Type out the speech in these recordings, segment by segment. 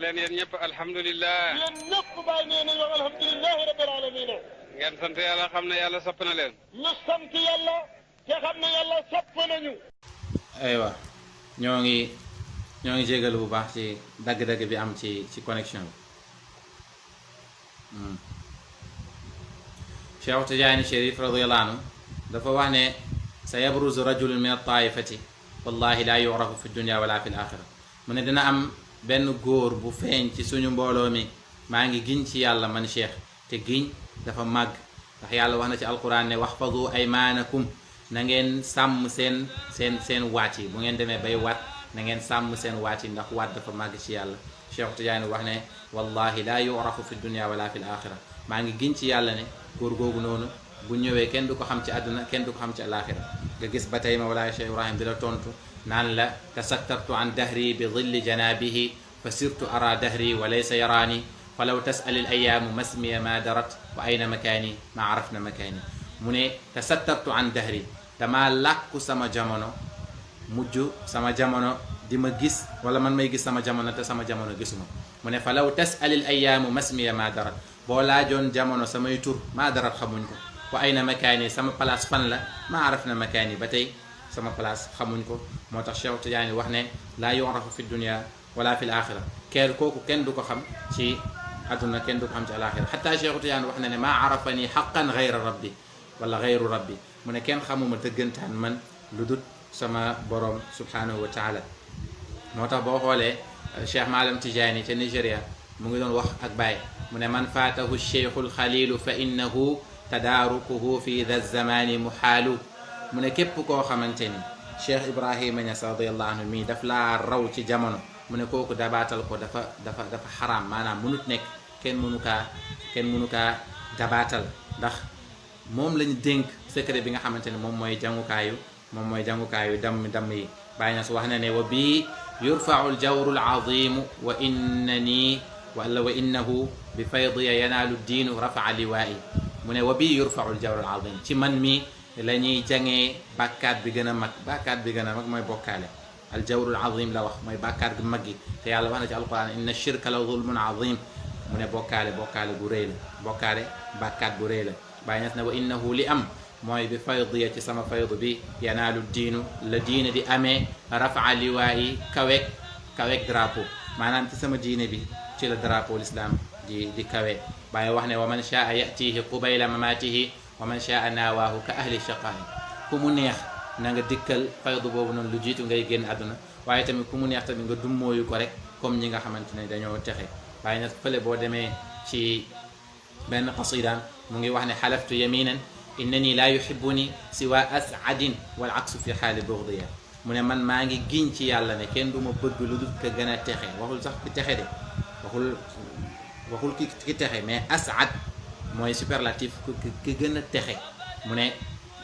leen yéen ñëpp alhamdulilah. yéen ñëpp bàyyi nee nañu wax alhamdulilahi rabbil alamin. ngeen sant yàlla xam ne yàlla sopp na leen. ñu sant yàlla te xam ne yàlla sopp nañu. aywa ñoo ngi jégalu bu baax ci dagg-dagg bi am ci connexion bi. Cheikh Tidiane Chérif radiyallahu anhu dafa wax ne sa yabruzu rajulun min at-taifati wallahi la yurafu fi dunya wala fi al-axira mu ne dina am benn góor bu feeñ ci suñu mbooloo mi maa ngi giñ ci yàlla man Cheikh te giñ dafa màgg ndax yàlla wax na ci alquran ne waxfadu aymanakum na ngeen sàmm seen waat yi bu ngeen demee bay waat na ngeen sàmm seen waat yi ndax waat dafa màgg ci yàlla Cheikh Tidiane wax ne wallahi la yurafu fi dunya wala fi al-axira maa ngi giñ ci yàlla ne góor googu noonu bu ñëwee kenn du ko xam ci àdduna kenn du ko xam ci alaxira nga gis ba tey Mawlaay Cheikh Ibrahim di la tontu naan la tasattartu an dahri bi dhilli janabihi fa sirtu ara dahri wa laysa yaraani fa law tasal al ayaamu masmiya ma darat wa ayna makaani ma arafna makaani mu ne tasattartu an dahri dama làkku sama jamono mujj sama jamono di ma gis wala man may gis sama jamono te sama jamono gisuma mu ne fa law tasal al ayaamu masmiya ma darat boo laajoon jamono samay tur maa darat xamuñ ko wa ayna makaani sama place fan la maa araf na makaani ba tey sama place xamuñ ko moo tax Cheikh Tidiane wax ne laa yurafu fi dunia wala fi l axira kooku kenn du ko xam ci àdduna kenn du ko xam ci alaxira xataa Cheikh Tidiane wax na ne maa arafani xaqan gayra rabbi wala gayru rabbi mu ne kenn xamuma dëggantaan man lu dut sama borom subhanahu wa taala moo tax boo xoolee Cheikh Maalam Tidiane ca Nigéria mu ngi doon wax ak Baye mu ne man faatahu cheikhul xalilu fa innahu tadaarukuhu fi da zamani muxaalu mu ne képp koo xamante ni Cheikh Ibrahima Niass radiyallahu anhu mii daf laa raw ci jamono mu ne kooku dabaatal ko dafa xaraam maanaam mënut nekk kenn mënu kaa dabaatal ndax moom lañu dénk secret bi nga xamante ne moom mooy jàngukaayu damm yi Baye Niass wax na ne wa bii yurfau aljawru alazimu wa innahu bi faydiya yanaalu diinu rafaa liwaayi mu ne wa bii yurfau aljawru alazim ci man mi la ñuy jangee bàkkaat bi gën a mag mooy bokkaale aljawru alazim la wax mooy bàkkaat gu mag gi te yàlla wax na ci alquran inna shirka la zulmun azim mu ne bokkaale bu rëy la bàkkaat bu rëy la Baay Ñas ne wa innahu li am mooy bi faydiya ci sama faydu bi yanaalu diinu la diine di amee rafaa liwaayi kaweek drapeau maanaam ci sama diine bi ci la drapeau l'islam di kawe Baay wax ne wa man shaa yatihi qubayla mamatihi wa man shaa naawaahu ka ahli shaqaa'i ku mu neex na nga dikkal faydu boobu noonu lu jiitu ngay génn àdduna waaye tamit ku mu neex tamit nga dummóoyu ko rek comme ñi nga xamante ne dañoo texe Baay Ñas fële boo demee ci benn qasidaam mu ngi wax ne xalaftu yaminan innani laa yuhibbuni siwa asadin wal aksu fi xaali bughdiya mu ne man maa ngi giñ ci yàlla ne kenn du ma bëgg lu dul ka gën a texe waxul sax ki texe de waxul ki texe mais asad mooy superlatif ki gën a texe mu ne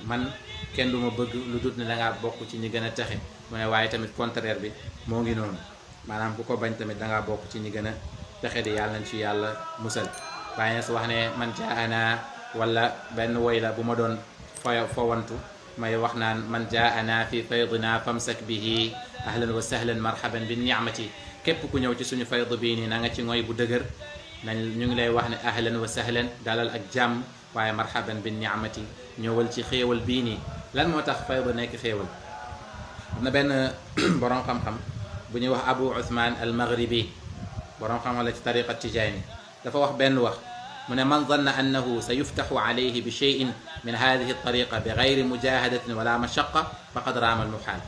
man kenn du ma bëgg lu dul ne da ngaa bokk ci ñi gën a texe mu ne waaye tamit contraire bi moo ngi noonu maanaam ku ko bañ tamit da ngaa bokk ci ñi gën a texe di yàlla nañ ci yàlla musal Baay Ñas wax ne man jaana wala benn woy la bu ma doon fowantu may wax naan man jaana fi faydina famsak bihi ahlan wa sahlan marhaban bi ni'mati képp ku ñëw ci suñu faydu bii nii na nga ci ngoy bu dëgër ñu ngi lay wax ne ahlan wa sahlan dalal ak jàmm waaye marhaban bi ni'mati ñëwal ci xéewal bii nii lan moo tax faydu nekk xéewal am na benn borom xam-xam bu ñuy wax Abu Uthman al Maghribi borom xam-xam la ci tariqa Tijaani dafa wax benn wax mu ne man zanna annahu sa yuftaxu alayhi bi cheyin min hadihi tariqa bi gayri mujahadatin wala mashaqa faqad raama al muxaal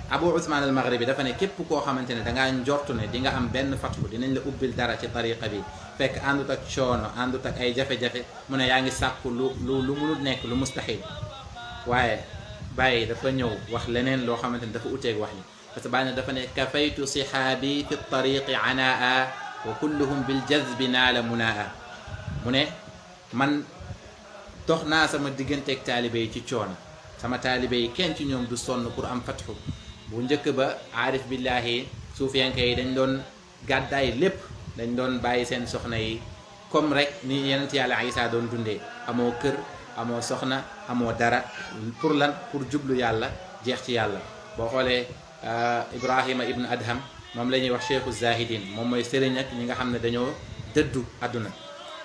Abu Usmaan al Maghribi dafa ne képp koo xamante ne dangaa njortu ne di nga am benn fatwu dinañ la ubbil dara ci tariqa bi fekk àndut ak coono àndut ak ay jafe-jafe mu ne yaa ngi sàkku lu munul nekk lu mustahil waaye Baye dafa ñëw wax leneen loo xamante ne dafa uteeg wax yi parce que Baye dafa ne kafaytu sihaabi fi tariqi anaa wa kulluhum bil jazbi naala munaa mu ne man dox naa sama digganteeg taalibe yi ci coono sama taalibe yi kenn ci ñoom du sonn pour am fatxu bu njëkk ba aarif billahi suufiyanke yi dañ doon gàddaay lépp dañ doon bàyyi seen soxna yi comme rek ni yonent yàlla Isa doon dundee amoo kër amoo soxna amoo dara pour lan pour jublu yàlla jeex ci yàlla boo xoolee Ibrahima ibn Adham moom la ñuy wax cheikhu zahidin moom mooy sëriñ ak ñi nga xam ne dañoo dëddu àdduna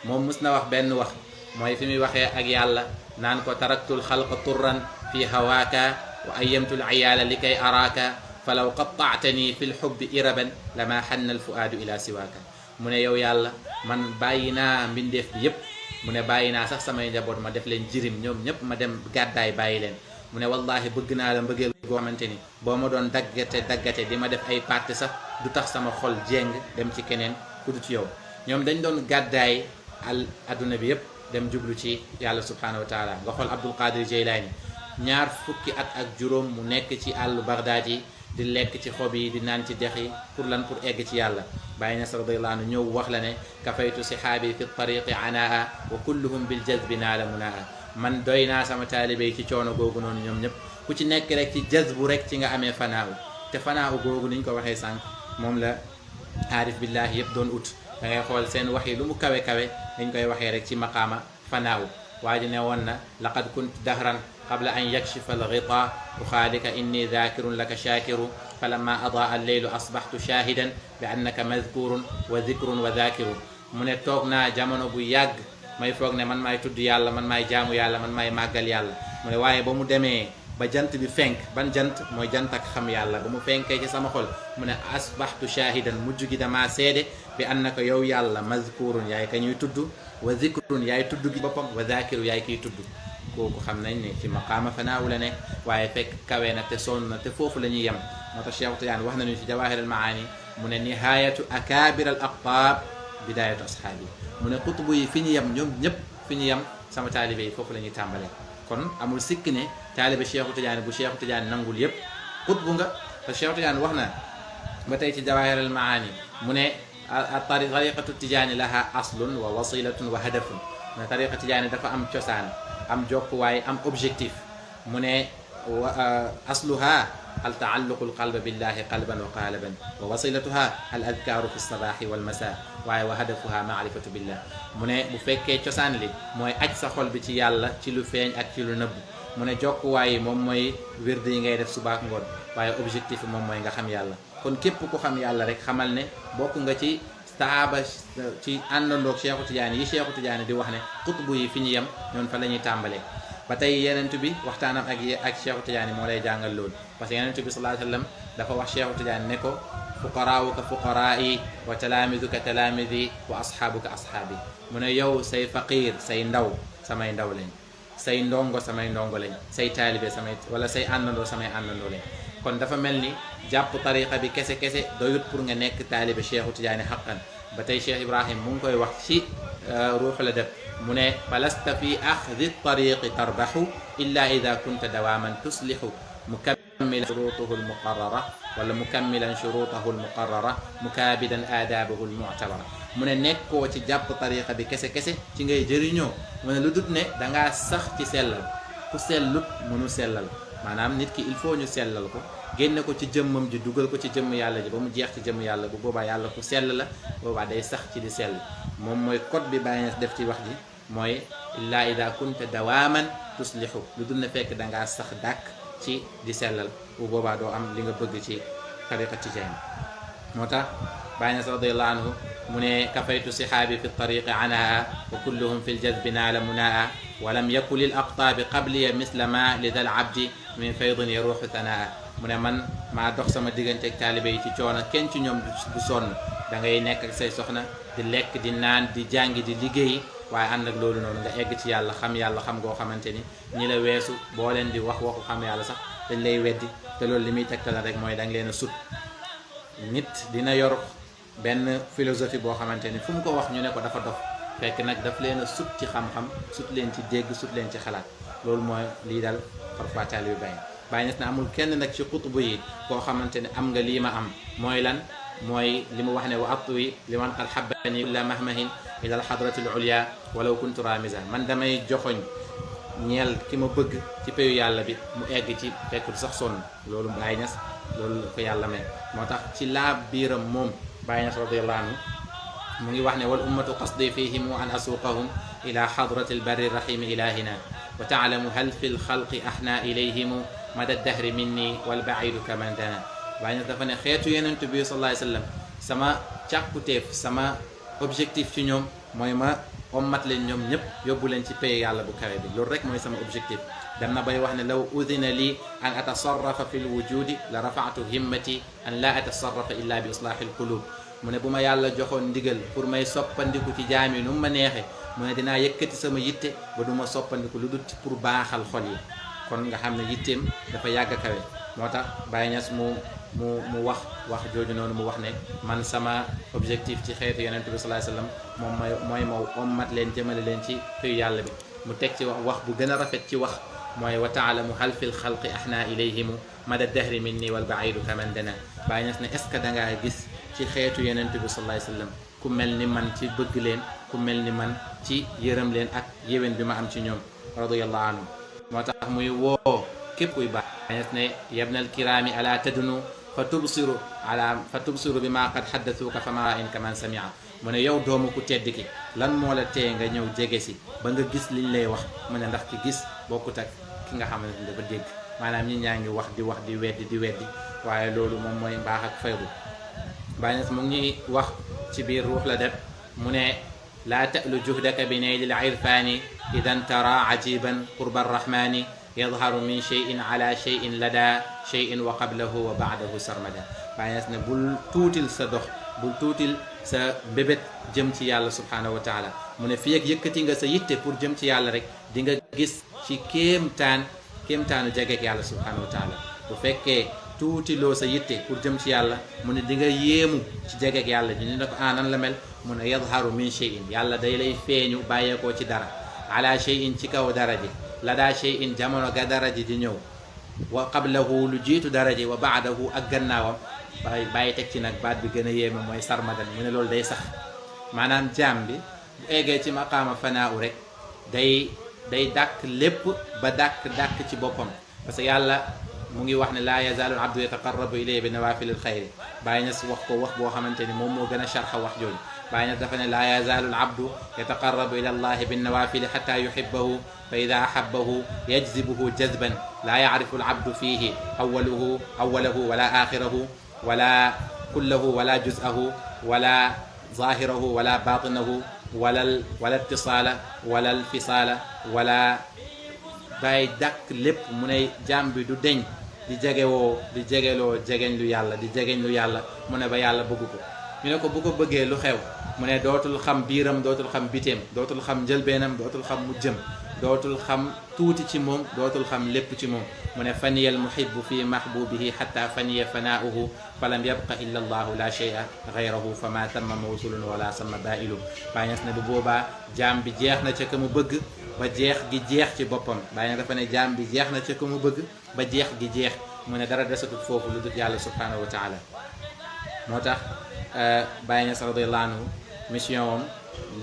moom mus na wax benn wax mooy fi muy waxee ak yàlla naan ko taraktul xalqa turran fi hawaaka wa ayyamtul iyaala li kay araaka falaw qattaatani fi lxubbi iraban lama xanna alfuaadu ila siwaaka mu ne yow yàlla man bàyyi naa mbindeef bi yépp mu ne bàyyi naa sax samay njaboot ma def leen jirim ñoom ñëpp ma dem gàddaay bàyyi leen mu ne wallahi bëgg naa la mbëggeel goo xamante ni boo ma doon daggate di ma def ay parti sax du tax sama xol jéng dem ci keneen ku dut yow ñoom dañ doon gàddaay adduna bi yépp dem jublu ci yàlla subhanahu wa taala nga xool Abdul Qadir Jeylaani ñaar fukki at ak juróom mu nekk ci àllu Bagdaad yi di lekk ci xob yi di naan ci dex yi pour lan pour egg ci yàlla Baay Ñas radiyallahu anhu ñëw wax la ne kafaytu sihaabi fi tariqi anaa wa kulluhum bil jazbi naala munaa man doy naa sama taalibe yi ci coono googu noonu ñoom ñëpp ku ci nekk rek ci jazbu rek ci nga amee fanaaw te fanaaw googu niñ ko waxee sànq moom la aarif billahi yëpp doon ut da ngay xool seen wax yi lu mu kawe kawe dañ koy waxee rek ci maqaama fanaaw waa ji ne woon na laqad kuntu dahran qabla an yakshifa alghita uxaalika inni dhakirun laka shakiru falamma adaa alleylu asbaxtu shahidan bi annaka madkurun wa dhikrun wa dhakirun mu ne toog naa jamono bu yàgg may foog ne man maay tudd yàlla man maay jaamu yàlla man maay màggal yàlla mu ne waaye ba mu demee ba jant bi fenk ban jant mooy jant ak xam yàlla ba mu fenkee ci sama xol mu ne asbaxtu shahidan mujj gi damaa seede bi annaka yow yàlla mazkurun yaay ka ñuy tudd wa zikrun yaay tudd gi boppam wa zakiru yaay kiy tudd kooku xam nañ ne ci maqaama fanaawu la nekk waaye fekk kawe na te sonn na te foofu la ñuy yem moo tax Cheikh Tidiane wax nañu ci jawahir al maani mu ne nihayatu akabir al aqtaab bidayatu ashaabi mu ne xutbu yi fi ñu yem ñoom ñëpp fi ñu yem sama taalibe yi foofu la ñuy tàmbalee kon amul sikk ne taalibe Cheikh Tidiane bu Cheikh Tidiane nangul yëpp xutbu nga te Cheikh Tidiane wax na ba tey ci jawahir al maani mu ne tariqatu Tidiane laha aslun wa wasilatun wa hadafun mu ne tariqa Tidiane dafa am cosaan am jokkuwaay am objectif mu ne asluha al taalluqu alqalba billahi qalban wa qaalaban wa wasilatuha al adkaaru fi lsabaxi walmasa waaye wa hadafuha maarifatu billah mu ne bu fekkee cosaan li mooy aj sa xol bi ci yàlla ci lu feeñ ak ci lu nëbb mu ne jokkuwaay yi moom mooy wird yi ngay def subaak ngoon waaye objectif bi moom mooy nga xam yàlla kon képp ku xam yàlla rek xamal ne bokk nga ci saaba ci àndandoog Cheikhu Tidiane yi Cheikhu Tidiane di wax ne xutbu yi fi ñu yem ñoon fa la ñuy tàmbalee ba tey yenentu bi waxtaanam ak Cheikhu Tidiane moo lay jàngal loolu parce que yenentu bi sallallahu alayhi wa sallam dafa wax Cheikhu Tidiane ne ko fuqaraauka fuqaraai wa talaamiduka talaamidi wa ashaabuka ashaabi mu ne yow say faqir say ndaw samay ndaw lañ say ndongo samay ndongo lañ say taalibe samay wala say àndandoo samay àndandoo lañ kon dafa mel ni jàpp tariqa bi kese kese doyut pour nga nekk taalibe Cheikhu Tidiane xaqan ba tey Cheikh Ibrahim mu ngi koy wax ci ruuxu la def mu ne falasta fi axdi tariqi tarbaxu illa ida kunta dawaaman tuslixu mukammilan shurutahu almuqarrara wala mukammilan shurutahu almuqarrara mukaabidan aadaabahu almuctabara mu ne nekkoo ci jàpp tariqa bi kese kese ci ngay jëriñoo mu ne lu dut ne dangaa sax ci sellal ku sellut mënu sellal maanaam nit ki il faut ñu sellal ko génne ko ci jëmmam ji dugal ko ci jëmm yàlla ji ba mu jeex ci jëmm yàlla bu boobaa yàlla ku sell la boobaa day sax ci di sell moom mooy code bi Baay Ñas def ci wax ji mooy illaa ida kunta dawaaman tuslixu lu dul ne fekk dangaa sax dàkk ci di sellal bu boobaa doo am li nga bëgg ci tariqa Tijaan moo tax Baay Ñas radiyallahu anhu mu ne kafaytu sihaabi fi tariqi anaa wa kulluhum fi ljadbi naala munaa wa lam yakun lil aqtaabi qabliya misla ma li dal abdi min faydin yaruuxu tanaa mu ne man maa dox sama diggante ak taalibe yi ci coono kenn ci ñoom du sonn da ngay nekk ak say soxna di lekk di naan di jàngi di liggéeyi waaye ànd ak loolu noonu nga egg ci yàlla xam goo xamante ni ñi la weesu boo leen di wax waxu xam yàlla sax dañ lay weddi te loolu li muy tegtal rek mooy da nga leen a sut nit dina yor benn philosophie boo xamante ni fu mu ko wax ñu ne ko dafa dof fekk nag daf leen a sut ci xam-xam sut leen ci dégg sut leen ci xalaat loolu mooy lii dal parfois taalibe Baay Baay Ñas na amul kenn nag ci xutbu yi koo xamante ne am nga lii ma am mooy lan mooy li mu wax ne wa atwi li man qad habbani kulla mahmahin ila alxadrati al ulya walaw kuntu ramisa man damay joxoñ ñeel ki ma bëgg ci payu yàlla bi mu egg ci fekkul sax sonn loolu Baay Ñas loolu ko yàlla may moo tax ci laab biiram moom Baay Ñas radiyallahu anhu mu ngi wax ne wal ummatu qasdi fihim an asuqahum ila xadrati albarri rahimi ilahina wa taalamu hal fi lxalqi ahna ilayhimu mada dahri minni walbaidu kaman dana Baay Ñas dafa ne xeetu Yonent bi sallallahu alayhi wa sallam sama càkkuteef sama objectif ci ñoom mooy ma ommat leen ñoom ñëpp yóbbu leen ci pay yàlla bu kawe bi loolu rek mooy sama objectif dem na bay wax ne law udina lii an atasarrafa fi lwujudi la rafaatu himmati an la atasarrafa illa bi islaahi lqulub mu ne bu ma yàlla joxoon ndigal pour may soppandiku ci jaam yi nu mu ma neexe mu ne dinaa yëkkati sama yitte ba du ma soppandiku lu dul ci pour baaxal xol yi kon nga xam ne yitteem dafa yàgg kawe moo tax Baay Ñas mu wax jooju noonu mu wax ne man sama objectif ci xeetu Yonent bi sallallahu alayhi wasallam moom mooy ma ommat leen jëmale leen ci fayu yàlla bi mu teg ci wax bu gën a rafet ci wax mooy wa taalamu hal fi lxalqi ahna ilayhimu mada dahri minni wal baidu kaman dana Baay Ñas ne est ce que dangaa gis ci xeetu Yonent bi sallallahu alayhi wasallam ku mel ni man ci bëgg leen ku mel ni man ci yërëm leen ak yéwén bi ma am ci ñoom radiyallahu anhu moo tax muy woo képp kuy baax Baay Ñas ne yabnal kiraami ala tadunu fa tubsiru bi ma qad xaddasuuka fa ma in kaman samia mu ne yow doomu ku tedd ki lan moo la tee nga ñëw jege si ba nga gis liñ lay wax mu ne ndax ki gis bokkut ak ki nga xamante ne dafa dégg maanaam ñi ñaa ngi wax di weddi waaye loolu moom mooy mbaax ak faydu Baay Ñas mu ngi wax ci biir ruux la def mu ne laa ta'lu juhdaka bi naylil irfaani idan tara ajiban qurba arrahmani yadharu min cheyin ala cheyin lada cheyin wa qablahu wa baadahu sarmada Baay Ñas ne bul tuutil sa dox bul tuutil sa mbébét jëm ci yàlla subhanahu wa taala mu ne fii ak yëkkati nga sa yitte pour jëm ci yàlla rek di nga gis ci kéemtaanu jegeek yàlla subhanahu wa taala bu fekkee tuuti loo sa yitte pour jëm ci yàlla mu ne di nga yéemu ci jegeek yàlla ñu ne ko nan la mel mu ne yadharu min cheyin yàlla day lay feeñu bàyyeekoo ci dara ala cheyin ci kaw dara ji la daa cheyin jamono ga dara ji di ñëw wa qablahu lu jiitu dara ji wa baadahu ak gannaawam bàyyi teg ci nag baat bi gën a yéeme mooy sarmadan mu ne loolu day sax maanaam jaam bi bu eggee ci maqaama fanaaw rek day dàkk lépp ba dàkk ci boppam parce que yàlla mu ngi wax ne laa yazaalu abdu yataqarrabu ilayhi bi nawaafilil xayri Baay Ñas wax ko wax boo xamante ni moom moo gën a sharxa wax jooju Baay Ñas dafa ne laa yazaalu abdu yataqarrabu ila allahi bin nawaafili xata yuhibbahu fa ida ahabbahu yajzibuhu jazban laa yacrifu al abdu fihi awalahu wala axirahu wala kullahu wala juz'ahu wala zahirahu wala batinahu wala ittisaala wala alfisaala wala day dàkk lépp mu ne jaam bi du deñ di jegeloo jegeñ lu yàlla di jegeñ lu yàlla mu ne ba yàlla bëgg ko ñu ne ko bu ko bëggee lu xew mu ne dootul xam biiram dootul xam biteem dootul xam njëlbeenam dootul xam mujjëm dootul xam tuuti ci moom dootul xam lépp ci moom mu ne faniya al muhibbu fi mahbubihi xatta faniya fanaauhu falam yabqa illa allahu la shay'a gayrahu fa ma tamma mawsulun wala sama bailu Baay Ñas ne bu boobaa jaam bi jeex na ca ka mu bëgg ba jeex gi jeex ci boppam Baay Ñas dafa ne jaam bi jeex na ca ka mu bëgg ba jeex gi jeex mu ne dara desatut foofu lu dul yàlla subhanahu wa taala moo tax Baay Ñas radiyallahu anhu mission am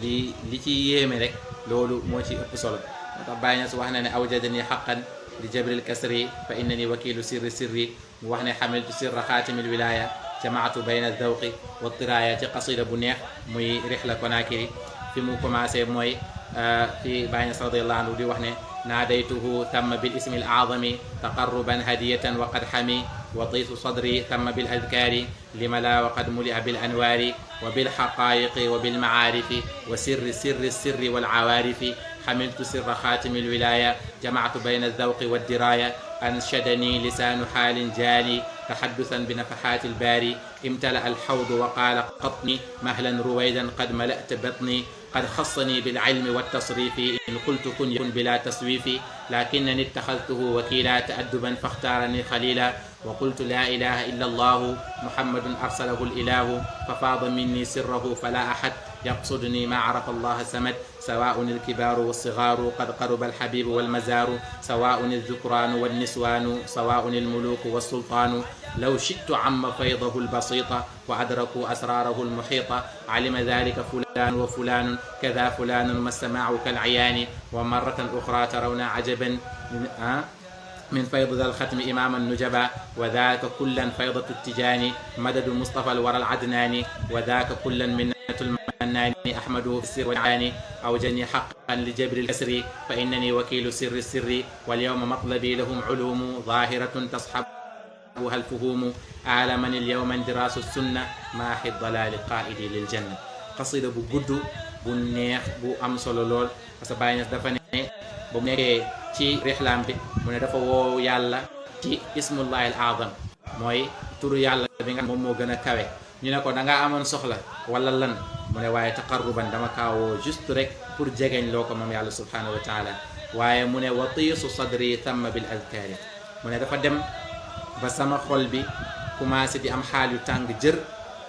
li ci yéeme rek loolu moo ci ëpp solo moo tax Baay Ñas wax na ne awjadani xaqan li jabril kasri fa innani wakilu sirri mu wax ne xamiltu sirra xaatimil wilaya jamaatu bayna zawqi wa tiraaya ci qasida bu neex muy rixla Konaakiri fi mu commencé mooy fi Baay Ñas radiyallahu anhu di wax ne naadaytuhu tamma bil ismi al aazami taqarruban hadiyatan wa qad xami وطيس صدري ثم بالأذكار لملا وقد ملئ بالأنوار وبالحقائق وبالمعارف وسر السر والعوارف حملت سر خاتم الولاية جمعت بين الذوق والدراية أنشدني لسان حال جالي تحدثا بنفحات الباري امتلأ الحوض وقال قطني مهلا رويدا قد ملأت بطني قد خصني بالعلم والتصريف إن قلت كن يكن بلا تسويف لكنني اتخذته وكيلا تأدبا فاختارني خليلا وقلت لا إله إلا الله محمد أرسله الإله ففاض مني سره فلا أحد يقصدني ما عرف الله سمد سواء الكبار والصغار قد قرب الحبيب والمزار سواء الذكران والنسوان سواء الملوك والسلطان لو شئت عم فيضه البسيطة وأدركوا أسراره المحيطة علم ذلك فلان وفلان كذا فلان ما السماع كالعيان ومرة أخرى ترون عجبا من فيض ذا الختم إمام النجبا وذاك كلا فيضة التجاني مدد مصطفى الورى العدناني وذاك كلا منة المنان أحمده في السر والعاني أوجني حقا لجبر الكسر فإنني وكيل سر السر واليوم مطلبي لهم علوم ظاهرة تصحب أصحابها الفهوم أعلى من اليوم اندراس السنة maaxi dalaali qaa'idi lil janna xasida bu gudd bu neex bu am solo lool parce que Baye Niass dafa ne ba mu nekkee ci rixlaam bi mu ne dafa woo yàlla ci ismullahi al azam mooy turu yàlla bi nga moom moo gën a kawe ñu ne ko da ngaa amoon soxla wala lan mu ne waaye taqarruban dama kaa woo juste rek pour jegeñ loo ko moom yàlla subhanahu wa taala waaye mu ne watiisu sadri tamma bil adkaari mu ne dafa dem ba sama xol bi commencé di am xaal yu tàng jër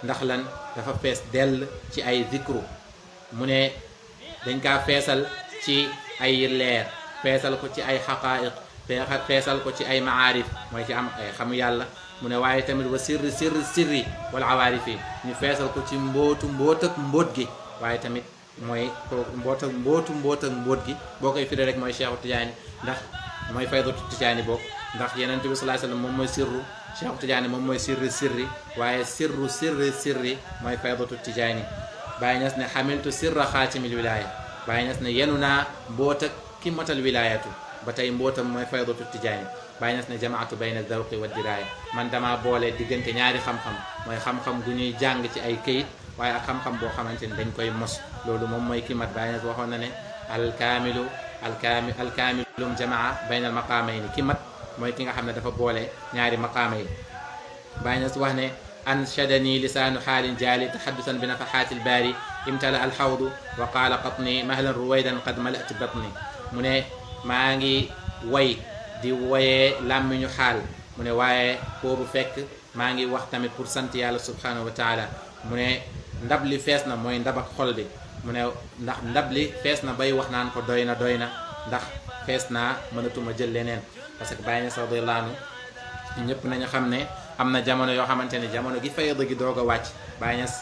ndax lan dafa fees dell ci ay zikru mu ne dañ kaa feesal ci ay leer feesal ko ci ay xaqaa'iq feesal ko ci ay maarif mooy ci am ay xamu yàlla mu ne waaye tamit wa sirri wal awaarifi ñu feesal ko ci mbóot ak mbóot gi waaye tamit mooy mbóot ak mbóot gi boo koy firi rek mooy Cheikhu Tidiane ndax mooy faydatu Tidiane boobu ndax Yonent bi sallallahu alayhi wasallam moom mooy sirru Cheikhu Tidiane moom mooy sirri waaye sirri mooy faydatu Tidiane Baye Niass ne xamiltu sirra xaatimil wilaaya Baye Niass ne yenu naa mboot ak ki matal wilaayatu ba tey mbootam mooy faydatu Tidiane Baye Niass ne jamaatu bayna zawqi wa diraaya man dama boole diggante ñaari xam-xam mooy xam-xam gu ñuy jàng ci ay këyit waaye ak xam-xam boo xamante ni dañ koy mos loolu moom mooy ki mat Baye Niass waxoon na ne alkaamilum jamaa bayna al maqaamayni ki mat mooy ki nga xam ne dafa boole ñaari maqaama yi Baye Niass wax ne anshadani lisaanu xaalin jaali taxaddusan bi nafaxaati lbaari imtala alxawdu wa qaala qatni mahlan ruwaydan qad malati batni mu ne maa ngi way di woyee làmmiñu xaal mu ne waaye boobu fekk maa ngi wax tamit pour sant yàlla subhanahu wa taala mu ne ndab li fees na mooy ndab ak xol bi mu ne ndax ndab li fees na bay wax naan ko doy na ndax fees naa mënatuma jël leneen parce que Baye Niass radiyallahu anhu ñëpp nañu xam ne am na jamono yoo xamante ne jamono gi fayda gi doog a wàcc Baye Niass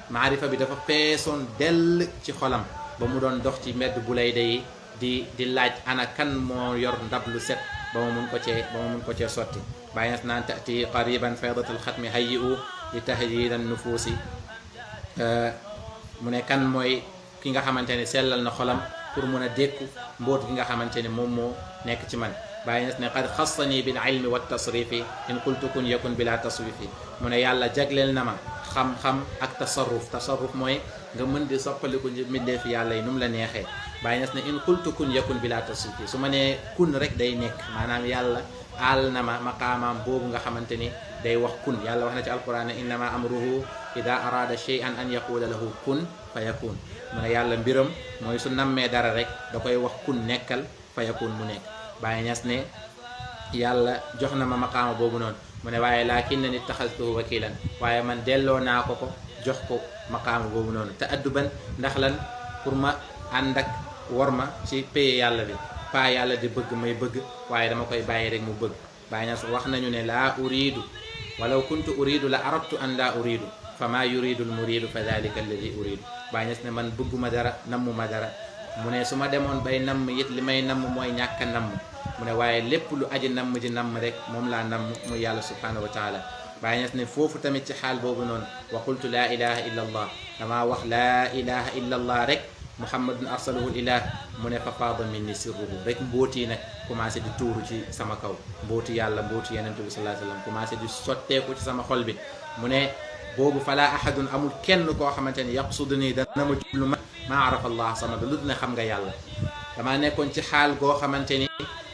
maarifa bi dafa feesoon dell ci xolam ba mu doon dox ci mbedd bu lay day di laaj ana kan moo yor ndab lu set ba ma mun ko cee sotti Baye Niass naan tati qariban faydatul xatmi hayyi'u li tahdid an nufuusi mu ne kan mooy ki nga xamante ne sellal na xolam pour mun a dékku mbóot gi nga xamante ne moom moo nekk ci man Baye Niass ne qad xassani bil ilmi wa tasrifi in qultu kun yakun bila taswifi mu ne yàlla jagleel na ma xam-xam ak tasarruf mooy nga mën di soppaliku mbindeef yàlla yi nu mu la neexee Baye Niass ne in qultu kun yakun bila taswifi su ma nee kun rek day nekk maanaam yàlla aal na ma maqaamaam boobu nga xamante ni day wax kun yàlla wax na ci alquran ne innama amruhu ida arada shay'an an yaqula lahu kun fa yakun mu ne yàlla mbiram mooy su nammee dara rek da koy wax kun nekkal fa yakun mu nekk Baye Niass ne yàlla jox na ma maqaama boobu noonu mu ne waaye laakin na ni taxastuhu wakilan waaye man delloo naa ko jox ko maqaama boobu noonu te adduban ndax lan pour ma ànd ak war ma ci paye yàlla bi pas yàlla di bëgg may bëgg waaye dama koy bàyyi rek mu bëgg Baye Niass wax nañu ne laa uridu walaw kuntu uridu la aradtu an laa uridu fa maa yuridu al muridu fa dalika alladi uridu Baye Niass ne man bëgguma dara nammuma dara mu ne su ma demoon bay namm it li may namm mooy ñàkk a namm mu ne waaye lépp lu aji namm ji namm rek moom laa namm muy yàlla subhanahu wa taala Baye Niass ne foofu tamit ci xaal boobu noonu wa qultu laa ilaha illa allah damaa wax laa ilaha illa allah rek muhammadun arsalahu ilah mu ne fa faada minni sirruhu rek mbóoti nag commencé di tuuru ci sama kaw mbóoti yàlla mbóoti yenentu bi sallallahu alayhi wasallam commencé di sotteeku ci sama xol bi mu ne boobu falaa ahadun amul kenn koo xamante ni yaqsudu nii dana ma jublu ma arafa allah samad lu ne xam nga yàlla damaa nekkoon ci xaal goo xamante ni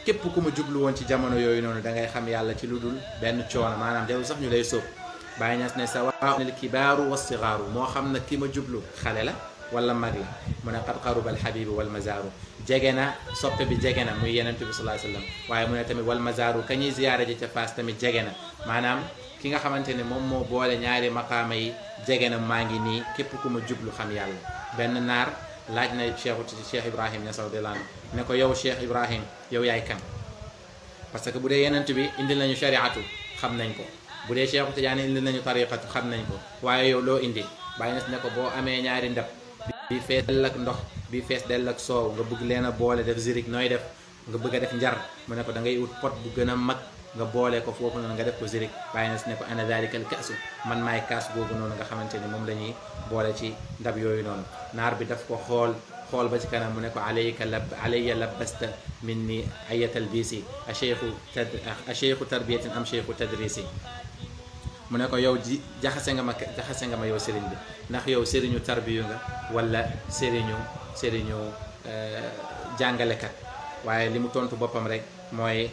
képp ku ma jublu woon ci jamono yooyu noonu da ngay xam yàlla ci lu dul benn coono maanaam jarul sax ñu lay sóob Baye Niass ne sawaa'un al kibaaru wa sigaaru moo xam na ki ma jublu xale la wala mag la mu ne qad qaruba al habibu wal mazaaru jege na soppe bi jege na muy yenentu bi sallallahu alayhi wasallam waaye mu ne tamit wal mazaaru ka ñuy ziyaara ji ca Faas tamit jege na maanaam ki nga xamante ne moom moo boole ñaari maqaama yi jege na maa ngi nii képp ku ma jublu xam yàlla benn naar laaj na Cheikh Ibrahim Niass radiyallahu anhu ne ko yow Cheikh Ibrahim yow yaay kan parce que bu dee yenent bi indil nañu shariatu xam nañ ko bu dee Cheikh Tidiane indil nañu tariqatu xam nañ ko waaye yow loo indi Baye Niass ne ko boo amee ñaari ndab bi fees dell ak ndox bi fees dell ak soow nga bëgg leen a boole def zirik nooy def nga bëgg a def njar mu ne ko da ngay ut pot bu gën a mag nga boole ko foofu noonu nga def ko zirik Baye Niass ne ko ana dalika al kaasu man maay kaas boobu noonu nga xamante ni moom la ñuy boole ci ndab yooyu noonu naar bi daf ko xool xool ba ci kanam mu ne ko alayya labbasta minni aya talbisi a cheikhu tarbiyatin am cheikhu tadrisi mu ne ko yow jaxase nga ma yow sëriñ bi ndax yow sëriñu tarbiyu nga wala sëriñu jàngalekat waaye li mu tontu boppam rek mooy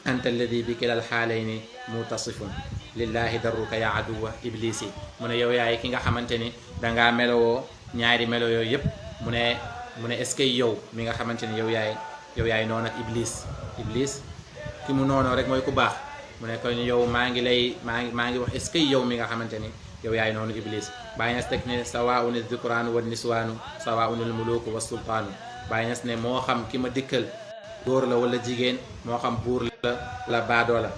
anta alladi bi kilal xaalayni mutasifun lillahi darruka ya aduwa iblisi mu ne yow yaay ki nga xamante ni dangaa melowoo ñaari melo yooyu yëpp mu ne est-ce que yow mi nga xamante ni yow yaay noonu ak iblis ki mu noonoo rek mooy ku baax mu ne ko yow maa ngi wax est-ce que yow mi nga xamante ni yow yaay noonu iblis bàyyi nas teg ne sawaun aldhukraanu wa niswaanu sawaun almuluku wa sultaanu bàyyi nas ne moo xam ki ma dikkal góor la wala jigéen moo xam buur la baadoo la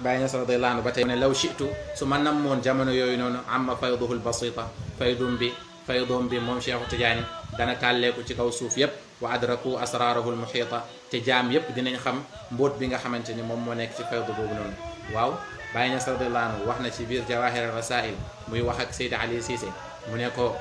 bàyyi nas radiyallahu anhu ba tey ne law shitu su ma nammoon jamono yooyu noonu amma fayduhu lbasita faydum bi moom Cheikhu Tidiane dana tàlleeku ci kaw suuf yépp wa adraku asraarahu lmuxiita te jaam yépp dinañ xam mbóot bi nga xamante ni moom moo nekk ci faydu boobu noonu waaw Baye Niass radiyallahu anhu wax na ci biir Jawahir ar-Rasail muy wax ak Seydi Ali Cissé mu ne ko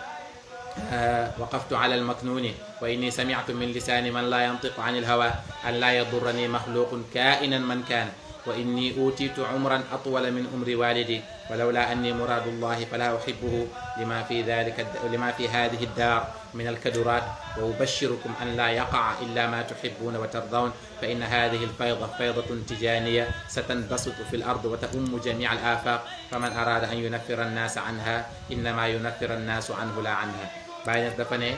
waqaftu ala almaknuni wa inni sami'tu min lisani man la yantiqu an ilhawa an la yadurrani maxluqun kainan man kaana wa inni utitu umran atwala min umri walidi walawla anni muradu llahi fala uhibbuhu lima fi hadihi الدار من الكدرات وأبشركم أن لا يقع إلا ما تحبون وترضون فإن هذه الفيضة فيضة تجانية ستنبسط في الأرض وتؤم جميع الآفاق فمن أراد أن ينفر الناس عنها إنما ينفر الناس عنه لا عنها Baye Niass dafa ne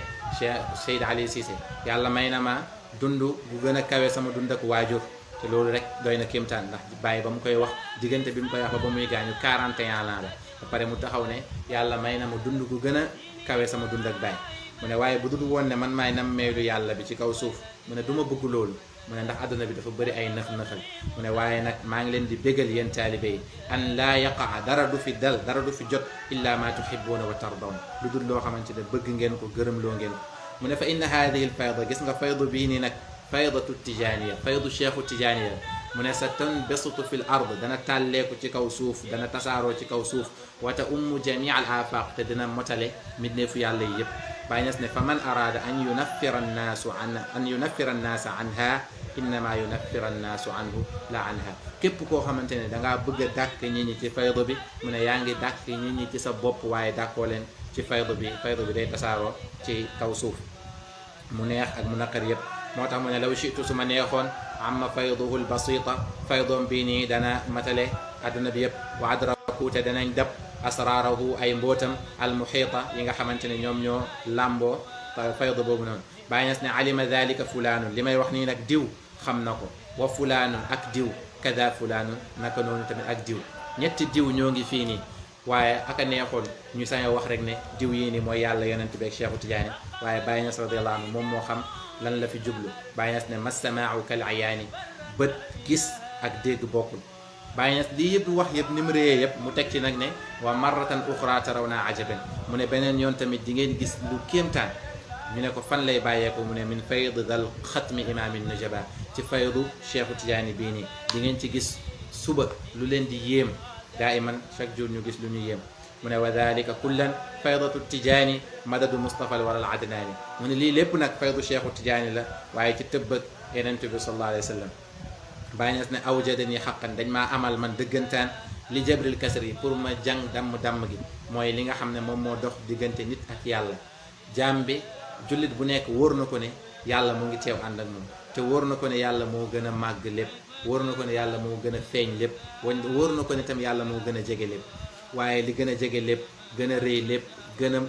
Seydi Ali Cissé yàlla may na ma dund bu gën a kawe sama dund ak waajur te loolu rek doy na kéemtaan ndax Baye ba mu koy wax diggante bi mu koy wax ba muy gaañu 41 ans la ba pare mu taxaw ne yàlla may na ma dund gu gën a kawe sama dund ak Baye mu ne waaye bu dul woon ne man maay nammeelu yàlla bi ci kaw suuf mu ne du ma bëgg loolu mu ne ndax àdduna bi dafa bëri ay nëf-nëfal mu ne waaye nag maa ngi leen di bégal yéen taalibe yi an laa yaqaa dara du fi dal dara du fi jot illa ma tuhibbuuna wa tardawna lu dul loo xamante ne bëgg ngeen ko gërëm loo ngeen ko mu ne fa inna haadihi alfayda gis nga faydu bii nii nag faydatu tijaaniya faydu cheikhu tijaaniya mu ne sa tanbasutu fi l ard dana tàlleeku ci kaw suuf dana tasaaroo ci kaw suuf wa ta ummu jamia al afaq te dina motale midneefu yàlla yi yëpp Baye Niass ne fa man araada an yunaffira annaasa anha innama yunaffira annaasu anhu la anha képp koo xamante ne dangaa bëgg a dàkk nit ñi ci faydu bi mu ne yaa ngi dàkk nit ñi ci sa bopp waaye dàkkoo leen ci faydu bi day tasaaroo ci kaw suuf mu neex ak mu naqar yëpp moo tax mu ne law shitu su ma neexoon amma fayduhu lbasita faydoom bii nii dana matale adduna bi yëpp wa adraku te danañ dab asraarahu ay mbootam almuxiita yi nga xamante ne ñoom ñoo làmboo faydu boobu noonu Baye Niass ne alima dalika fulaanun li may wax nii nag diw xam na ko wa fulaanun ak diw kada fulaanun naka noonu tamit ak diw ñetti diw ñoo ngi fii nii waaye aka neexoon ñu sañ wax rek ne diw yii nii mooy yàlla yonent beeg Cheikhu Tidiane waaye Baye Niass radiyallahu anhu moom moo xam lan la fi jublu Baye Niass ne masamaau kal ayaani bët gis ak dégg bokkul Baye Niass lii yëpp wax yëpp ni mu réyee yëpp mu teg ci nag ne wa marratan uxra taraw naa ajaban mu ne beneen yoon tamit di ngeen gis lu kéemtaan ñu ne ko fan lay bàyyeeko mu ne min fayd dal xatmi imaami nujaba ci faydu Cheikhu Tidiane bii nii di ngeen ci gis suba lu leen di yéem daa iman chaque jour ñu gis lu ñu yéem mu ne wa dalika kullan faydatu Tidiane madadu Mustafa wala al adnaani mu ne lii lépp nag faydu Cheikhu Tidiane la waaye ci tëbbëg Yonent bi sallallahu alayhi wa sallam Baye Niass ne awjadani xaqan dañ maa amal man dëggantaan li jabril kasri pour ma jàng damm gi mooy li nga xam ne moom moo dox diggante nit ak yàlla jaam bi jullit bu nekk wóor na ko ne yàlla mu ngi teew ànd ak moom te wóor na ko ne yàlla moo gën a màgg lépp wóor na ko ne yàlla moo gën a feeñ lépp wóor na ko ne tam yàlla moo gën a jege lépp waaye li gën a jege lépp gën a rëy lépp gën a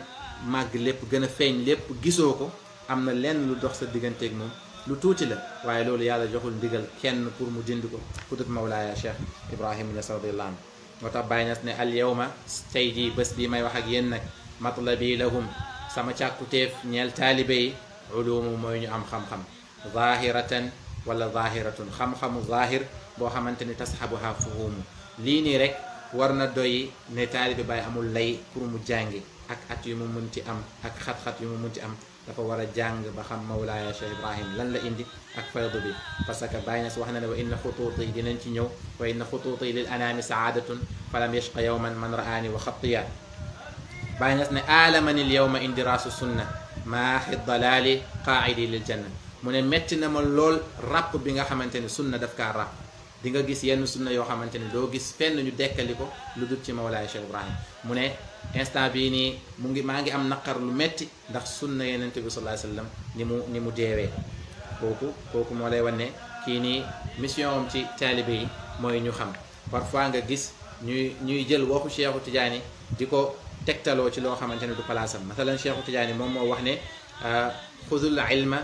màgg lépp gën a feeñ lépp gisoo ko am na lenn lu dox sa digganteeg moom lu tuuti la waaye loolu yàlla joxul ndigal kenn pour mu dindi ko ku dut Mawlaaya Cheikh Ibrahima Niass radiyallahu anhu moo tax Baye Niass ne al yawma tey jii bés bii may wax ak yéen nag matlabi lahum sama càkkuteef ñeel taalibe yi ulumu mooy ñu am xam-xam zahiratan wala zahiratun xam-xamu zahir boo xamante ni tasxabuha fuhumu lii nii rek war na doy ne taalibe Baye amul lay pour mu jàngi ak at yu mu munti am ak xat-xat yu mu munti am dafa war a jàng ba xam Mawlaaya Cheikh Ibrahim lan la indi ak faydu bi parce que Baye Niass wax na ne wa inna xutuuti dinañ ci ñëw wa inna xutuuti lil anaami saadatun falam yashqa yawman man ra'aani wa xattiya Baye Niass ne aalamani l yawma indiraasu sunna maaxi dalaali qaaidi lil janna mu ne metti na ma lool ràpp bi nga xamante ni sunna daf kaa ràpp di nga gis yenn sunna yoo xamante ni doo gis fenn ñu dekkali ko lu dul ci Mawlaay Cheikh Ibrahim mu ne instant bii nii maa ngi am naqar lu metti ndax sunna yenente bi sallallahu alayhi wasallam ni mu deewee kooku moo lay wan ne kii nii mission am ci taalibe yi mooy ñu xam parfois nga gis ñuy jël waxu Cheikhu Tidiane di ko tegtaloo ci loo xamante ne du palaasam mathalan Cheikhu Tidiane moom moo wax ne xudul ilma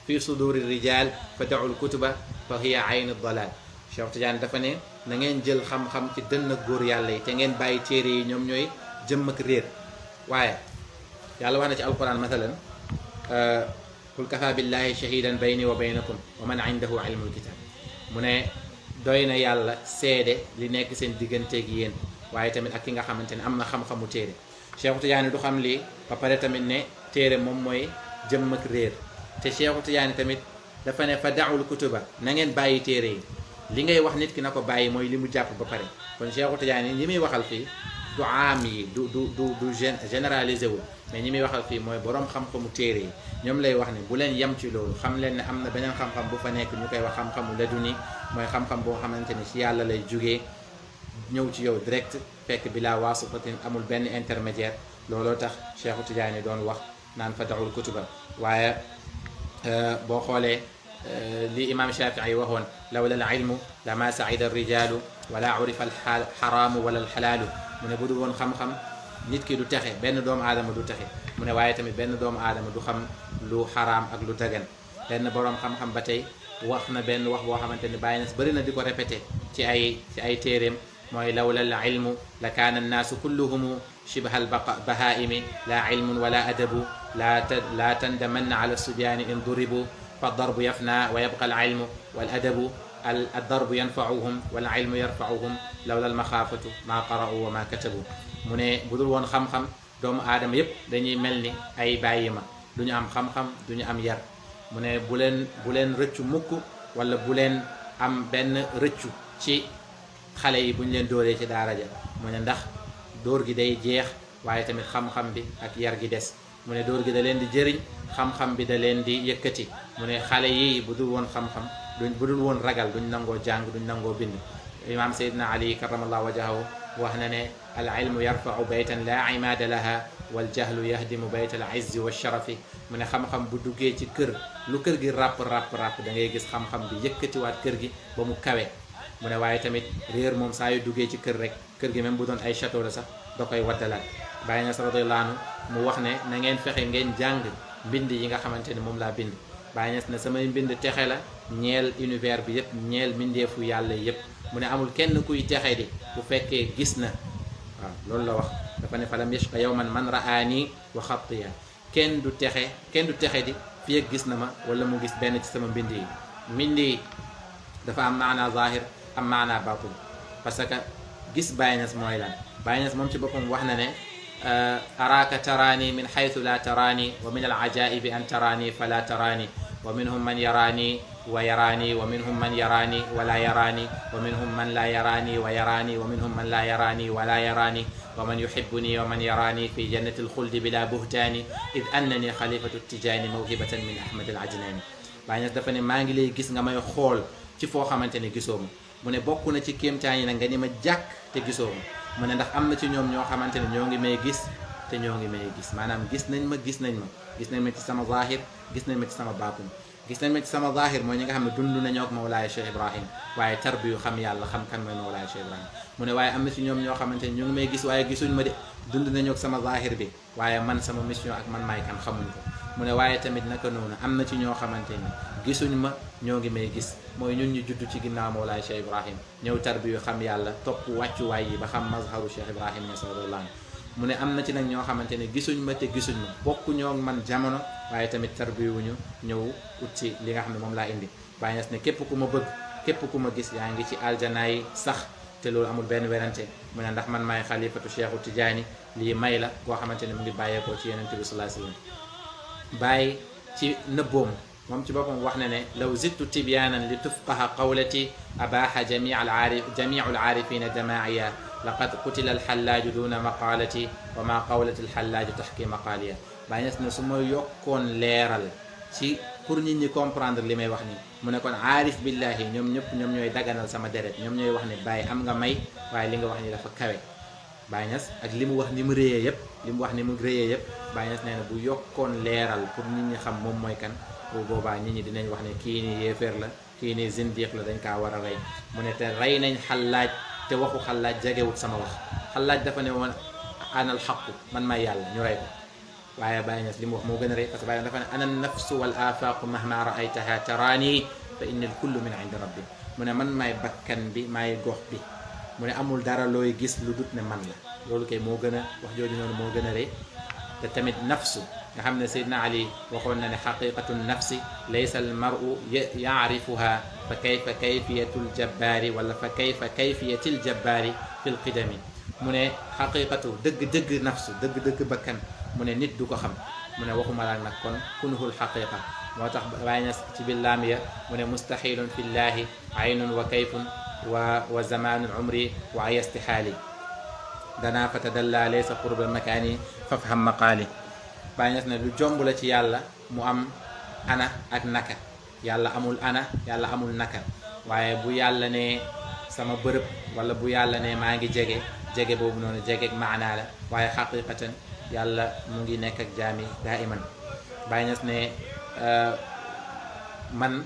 fi suduri rijal fa daul kutuba fa hiya aynu dalal Cheikhu Tidiane dafa ne na ngeen jël xam-xam ci dënn ak góor yàlla yi te ngeen bàyyi téere yi ñoom ñooy jëmm ak réer waaye yàlla wax na ci alquran mathalan qul kafa billahi shahidan bayni wa baynakum wa man indahu ilmul kitab mu ne doy na yàlla seede li nekk seen digganteeg yéen waaye tamit ak ki nga xamante ne am na xam-xamu téere Cheikhu Tidiane du xam lii ba pare tamit ne téere moom mooy jëmm ak réer te Cheikhu Tidiane tamit dafa ne fa daul kutuba na ngeen bàyyi téere yi li ngay wax nit ki na ko bàyyi mooy li mu jàpp ba pare kon Cheikhu Tidiane ñi muy waxal fii du aam yi du généralisé wul mais ñi muy waxal fii mooy borom xam-xamu téere yi ñoom lay wax ne bu leen yem ci loolu xam leen ne am na beneen xam-xam bu fa nekk ñu koy wax xam-xamu laduni mooy xam-xam boo xamante ni ci yàlla lay jugee ñëw ci yow direct fekk bi laa waasitatin amul benn intermédiaire looloo tax Cheikhu Tidiane doon wax naan fa daul kutuba waaye boo xoolee li imam Shafii waxoon lawla al ilmu lama saida alrijalu wala urifa alxaraamu wala alxalaalu mu ne bu dul woon xam-xam nit ki du texe benn doomu aadama du texe mu ne waaye tamit benn doomu aadama du xam lu xaraam ak lu dagan benn boroom xam-xam ba tey wax na benn wax boo xamante ni bàyyi na bëri na di ko répété ci ay téeréem mooy lawla al ilmu la kaana annaasu kulluhumu shibha al bahaimi la ilmun wala adabu la tandamanna ala subyaani in duribu fa darbu yafna wa yabqa al ilmu wal adabu al darbu yanfauhum wal ilmu yarfauhum lawla al maxaafatu maa qara'u wa maa katabu mu ne bu dul woon xam-xam doomu aadama yépp dañuy mel ni ay bàyyi ma du ñu am xam-xam du ñu am yar mu ne bu leen rëccu mukk wala bu leen am benn rëccu ci xale yi bu ñu leen dóoree ci daara ja mu ne ndax dóor gi day jeex waaye tamit xam-xam bi ak yar gi des mu ne dóor gi da leen di jëriñ xam-xam bi da leen di yëkkati mu ne xale yi bu dul woon xam-xam bu dul woon ragal duñ nangoo jàng duñ nangoo bind imam Seydina Ali karamallahu wajahahu wax na ne al ilmu yarfau baytan la imaada laha wal jahlu yahdimu bayt al izzi wa sharafi mu ne xam-xam bu duggee ci kër lu kër gi ràpp da ngay gis xam-xam bi yëkkatiwaat kër gi ba mu kawe mu ne waaye tamit réer moom saa yu duggee ci kër rek kër gi même bu doon ay château la sax da koy waddalaat Baay Ñas radiyallahu anhu mu wax ne na ngeen fexe ngeen jàng mbind yi nga xamante ne moom laa bind Baay Ñas ne samay mbind texe la ñeel univers bi yëpp ñeel mbindeefu yàlla yëpp mu ne amul kenn kuy texe di bu fekkee gis na waaw loolu la wax dafa ne falam yashqa yawman man ra'aani wa xattiya kenn du texe di fii ak gis na ma wala mu gis benn ci sama mbind yi dafa am maana zahir am maana batin parce que gis Baay Ñas mooy lan Baay Ñas moom ci boppam wax na ne araaka taraani min xaytu la taraani wa min al ajaibi an taraani fala taraani wa minhum man yaraani wa yaraani wa minhum man yaraani wa la yaraani wa minhum man la yaraani wa yaraani wa minhum man la yaraani wa la yaraani wa man yuhibbuni wa man yaraani fi jannati alxuldi bila buhtaani id annani xalifatu tijaani mawhibatan min ahmad al ajnaani Baay Ñas dafa ne maa ngi lay gis nga may xool ci foo xamante ne gisoo ma mu ne bokk na ci kéemtaan yi nag nga ni ma jàkk te gisoo ma mu ne ndax am na ci ñoom ñoo xamante ne ñoo ngi may gis te ñoo ngi may gis maanaam gis nañ ma ci sama zahir gis nañ ma ci sama baatin gis nañ ma ci sama zahir mooy ñi nga xam ne dund nañoo ak Mawlaaya Cheikh Ibrahim waaye tarbiyu xam yàlla xam kan mooy Mawlaaya Cheikh Ibrahim mu ne waaye am na ci ñoom ñoo xamante ne ñu ngi may gis waaye gisuñ ma de dund nañoo ak sama zahir bi waaye man sama mission ak man maay kan xamuñ ko mu ne waaye tamit naka noonu am na ci ñoo xamante ni gisuñ ma ñoo ngi may gis mooy ñun ñu judd ci ginnaaw Mawlaaya Cheikh Ibrahim ñëw tarbiyu xam yàlla topp wàccuwaay yi ba xam mazharu Cheikh Ibrahim Ñas radiyallahu anhu mu ne am na ci nag ñoo xamante ne gisuñ ma te gisuñ ma bokku ñoo man jamono waaye tamit tarbiyuñu ñëw ut ci li nga xam ne moom laa indi Baay Ñas ne képp ku ma bëgg képp ku ma gis yaa ngi ci aljana yi sax te loolu amul benn werante mu ne ndax man maay xalifatu Cheikhu Tijaani lii may la koo xamante ne mu ngi bàyyeekoo ci Yonent bi sallallahu alayhi wasallam bàyyi ci nëbboom moom ci boppam wax na ne law zidtu tibyaanan li tufqaha qawlati abaaxa jamiu alaarifina damaiya laqad qutila alxallaaju duna maqaalati wa ma qawlati alxallaaju taxki maqaaliya Baay Ñas ne su ma yokkoon leeral ci pour nit ñi comprendre li may wax ni mu ne kon aarif billahi ñoom ñëpp ñoom ñooy daganal sama deret ñoom ñooy wax ne Baay am nga may waaye li nga wax ni dafa kawe Baay Ñas ak li mu wax ni mu réyee yëpp li mu wax ni mu réyee yëpp Baay Ñas nee na bu yokkoon leeral pour nit ñi xam moom mooy kan bu boobaa nit ñi dinañ wax ne kii nii yéeféer la kii nii zindiq la dañ kaa war a rey mu ne te rey nañ xallaaj te waxu xallaaj jegewut sama wax xallaaj dafa ne woon ana alxaqu man may yàlla ñu rey ko waaye Baay Ñas li mu wax moo gën a rëy parce que Baay dafa ne ana nafsu wal afaqu mahma raaytaha taraani fa inna al kullu min indi rabbi mu ne man maay bakkan bi maay gox bi mu ne amul dara looy gis lu dut ne man la loolu kay moo gën a wax jooju noonu moo gën a rëy te tamit nafsu nga xam ne Seydina Ali waxoon na ne xaqiqatu nafsi laysa al maru yaarifuha fa kayfa kayfiyatu ljabbaari wala fa kayfa kayfiyati ljabbaari fi lqidami mu ne xaqiqatu dëgg-dëgg nafsu dëgg-dëgg bakkan mu ne nit du ko xam mu ne waxuma laa nag kon kunuhul xaqiqa moo tax Baay Ñas ci biir laamiya mu ne mustahilun fi llahi aynun wa kayfun wa zamanun umri wa ay istihaali danaa fa tadalla laysa qurba makaani fafham maqaali Baay Ñas ne lu jomb la ci yàlla mu am ana ak naka yàlla amul ana yàlla amul naka waaye bu yàlla ne sama bërëb wala bu yàlla ne maa ngi jege boobu noonu jege maanaa la waaye xaqiqatan yàlla mu ngi nekk ak jaami daa iman Baay Ñas ne man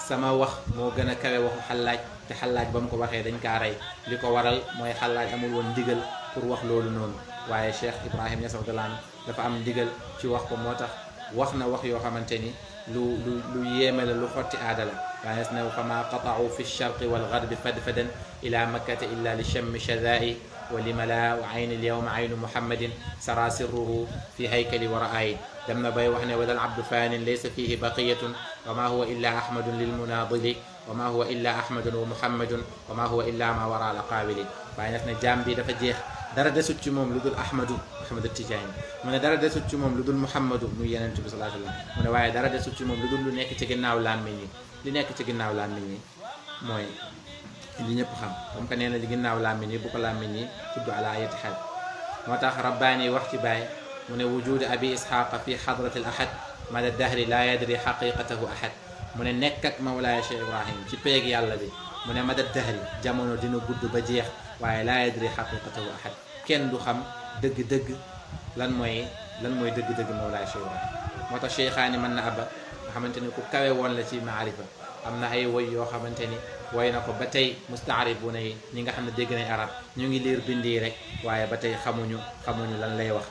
sama wax moo gën a kawe waxu xallaaj te xallaaj ba mu ko waxee dañ kaa rey li ko waral mooy xallaaj amul woon ndigal pour wax loolu noonu waaye Cheikh Ibrahim Ñas radiyallaahu anhu dafa am ndigal ci wax ko moo tax wax na wax yoo xamante ni lu yéeme la lu xotti aada la Baay Ñas ne fa ma qata'u fi lcharqi walgarbi fadfadan ila makkata illa li chammi shadaa'i wa limala wa ayni lyawma aynu muhammadin sara sirruhu fi haykali wa ra'ayi dem na bay wax ne wadal abdu fanin laysa fihi baqiyatun wa ma huwa illa ahmadun lilmunadili wa ma huwa illa ahmadun wa muhammadun wa ma huwa illa ma wara alaqaabili Baay Ñas ne jaam bi dafa jeex dara desut ci moom lu dul ahmadu tijaani mu ne dara desut ci moom lu dul muhammadu muy yenent bi sallallahu alayhi wa sallam mu ne waaye dara desut ci moom lu dul lu nekk ci ginnaaw làmmiñ yi li nekk ci ginnaaw làmmiñ yi mooy li ñëpp xam comme que nee na li ginnaaw làmmiñ yi bu ko làmmiñ yi tudd ala ayati xaal moo tax rabbaani wax ci Baay mu ne wujudu abi isxaqa fi xadrati al ahad mada dahri laa yadri xaqiqatahu ahad mu ne nekk ak mawlaaya Cheikh Ibrahim ci peeg yàlla bi mu ne mada dahri jamono dina gudd ba jeex waaye laa yadri xaqiqatahu ahad kenn du xam dëgg-dëgg lan mooy dëgg-dëgg mawlaaya Cheikh Ibrahim moo tax cheikhaani mën na abba nga xamante ni ku kawe woon la ci maarifa am na ay woy yoo xamante ni woy na ko ba tey mustaaribuna yi ñi nga xam ne dégg nañ arab ñu ngi liir bindi rek waaye ba tey xamuñu lan lay wax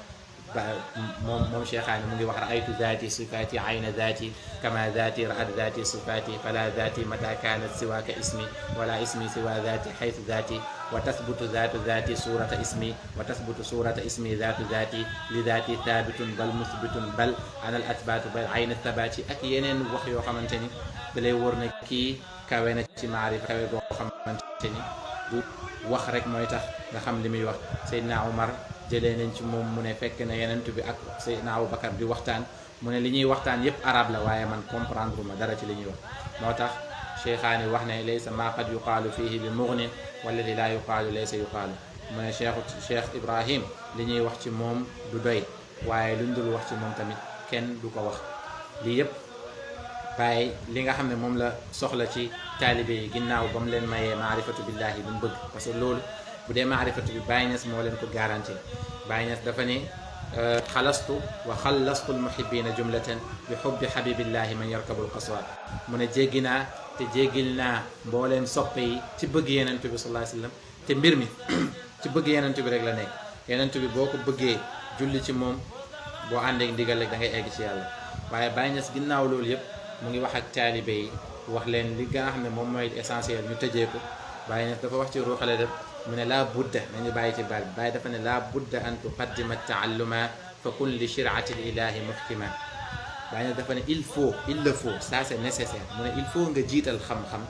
moom cheikhaani mu ngi wax raaytu zaati sifaati ayna zaati kama zaati raat zaati sifaati fala zaati mata kanat siwaaka ismi wala ismi siwa zaati xaytu zaati wa tasbutu zaatu zaati surata ismi wa tasbutu surata ismi zaatu zaati li zaati thabitun bal musbitun bal ana al athbaatu bal ayna thabaati ak yeneen wax yoo xamante ni da lay wër na kii kawe na ci maarifa kawe goo xamante ni du wax rek mooy tax nga xam li muy wax Seydina Omar jëlee nañ ci moom mu ne fekk na yenent bi ak Seydina Abubakar di waxtaan mu ne li ñuy waxtaan yépp arab la waaye man comprendre ma dara ci li ñuy wax moo tax cheikhaani wax ne laysa ma qad yuqaalu fihi bi mughnin walladi laa yuqaalu laysa yuqaalu mu ne cheikh Ibrahim li ñuy wax ci moom du doy waaye luñ dul wax ci moom tamit kenn du ko wax lii yépp Baay li nga xam ne moom la soxla ci taalibe yi ginnaaw ba mu leen mayee maarifatu billahi bi mu bëgg parce que loolu bu dee maarifatu bi Baay Ñas moo leen ko garanti Baay Ñas dafa ne xalastu wa xallastu almuhibbina jumlatan bi xubbi xabibillahi man yarkabul qaswaat mu ne jéggi naa te jéggil naa mbooleem soppe yi ci bëgg yenent bi sallallahu alayhi wasallam te mbir mi ci bëgg yenent bi rek la nekk yenent bi boo ko bëggee julli ci moom boo àndeek ndigal rek da ngay egg ci yàlla waaye Baay Ñas ginnaaw loolu yëpp mu ngi wax ak taalibe yi wax leen li nga xam ne moom mooy essentiel ñu tëjee ko Baay Ñas dafa wax ci ruuxale def mu ne laa budda nañu bàyyi ci baat bi Baay dafa ne laa budda an tuqaddima taalluma fa kun li shirati l ilahi muhkima Baay Ñas dafa ne il le faut ça c'est nécessaire mu ne il faut nga jiital xam-xam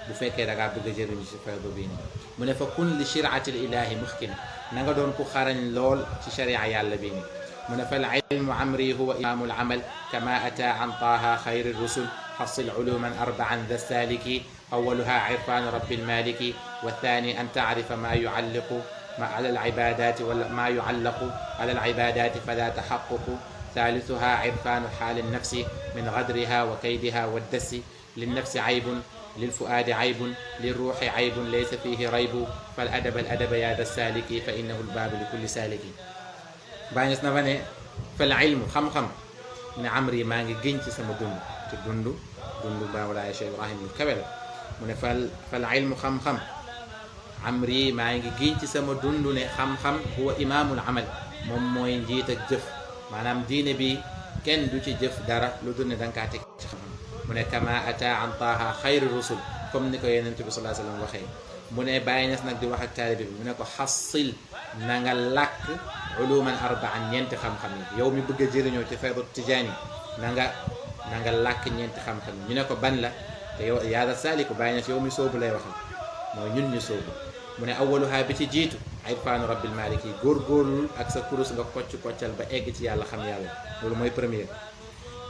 bu fekkee da ngaa bëgg a jëriñu si fayda bii nii mu ne fa kun li shirati l ilahi muhkima na nga doon ku xarañ lool ci sharia yàlla bii nii mu ne fal ilmu amri huwa imaamu l amal kama ata an taaha xayri rusul xasil uluman arbaan da saliki awaluha irfanu rabbi lmaliki والثاني أن تعرف ما يعلق على العبادات وما يعلق على العبادات فلا تحقق. ثالثها عرفان حال النفس من غدرها وكيدها والدس. للنفس عيب للفؤاد عيب للروح عيب ليس فيه ريب فالأدب الأدب يا ذا السالك فإنه الباب لكل سالك. bàyyi na fa ne fal ilmu xam-xam mu ne amri maa ngi génn ci sama dund te dund Mawlaaya Cheikh Ibrahim lu kawe la mu ne fal ilmu xam-xam amri maa ngi génn ci sama dund ne xam-xam huwa imaamul amal moom mooy njiit ak jëf maanaam diine bi kenn du ci jëf dara lu dul ne da nga kaa teg ci xam-xam mu ne kama ata an taaha xayri rusul comme ni ko yonent bi sallallahu alayhi wa sallam waxee mu ne Baye Niass nag di wax ak taalibe bi mu ne ko xasil na nga làkk uluman arbaan ñeenti xam-xam yi yow mi bëgg a jëriñoo ci faydu tijaani na nga làkk ñeenti xam-xam yi ñu ne ko ban la te yow yaada saaliku Baye Niass yow mi soobu lay waxal mooy ñun ñu soobu mu ne awaluha bi ci jiitu irfaanu rabbil maliki yi góorgóorlul ak sa kurus nga koccal ba egg ci yàlla xam yàlla loolu mooy premier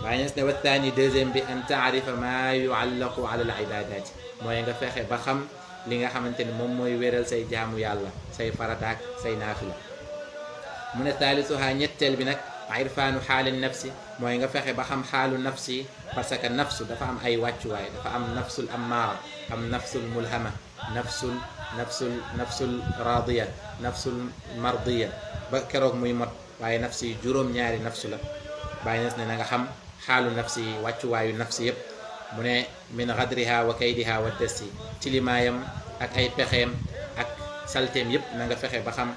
Baye Niass ne wa thani deuxième bi an taarifa ma yuallaqu ala al ibadati mooy nga fexe ba xam li nga xamante ni moom mooy wéral say jaamu yàlla say farataak say naafila mu ne taalisuha ñetteel bi nag irfaanu xaali nafsi mooy nga fexe ba xam xaalu nafsi parce que nafsu dafa am ay wàccuwaay dafa am nafsul ammaara am nafsul mulhama nafsul radiya nafsul mardiya ba keroog muy mot waaye nafsi juróom-ñaari nafsu la Baye Niass ne na nga xam xaalu nafsi wàccuwaayu nafsi yëpp mu ne min gadriha wa kaydiha wa dessi ci limaayam ak ay pexeem ak salteem yëpp na nga fexe ba xam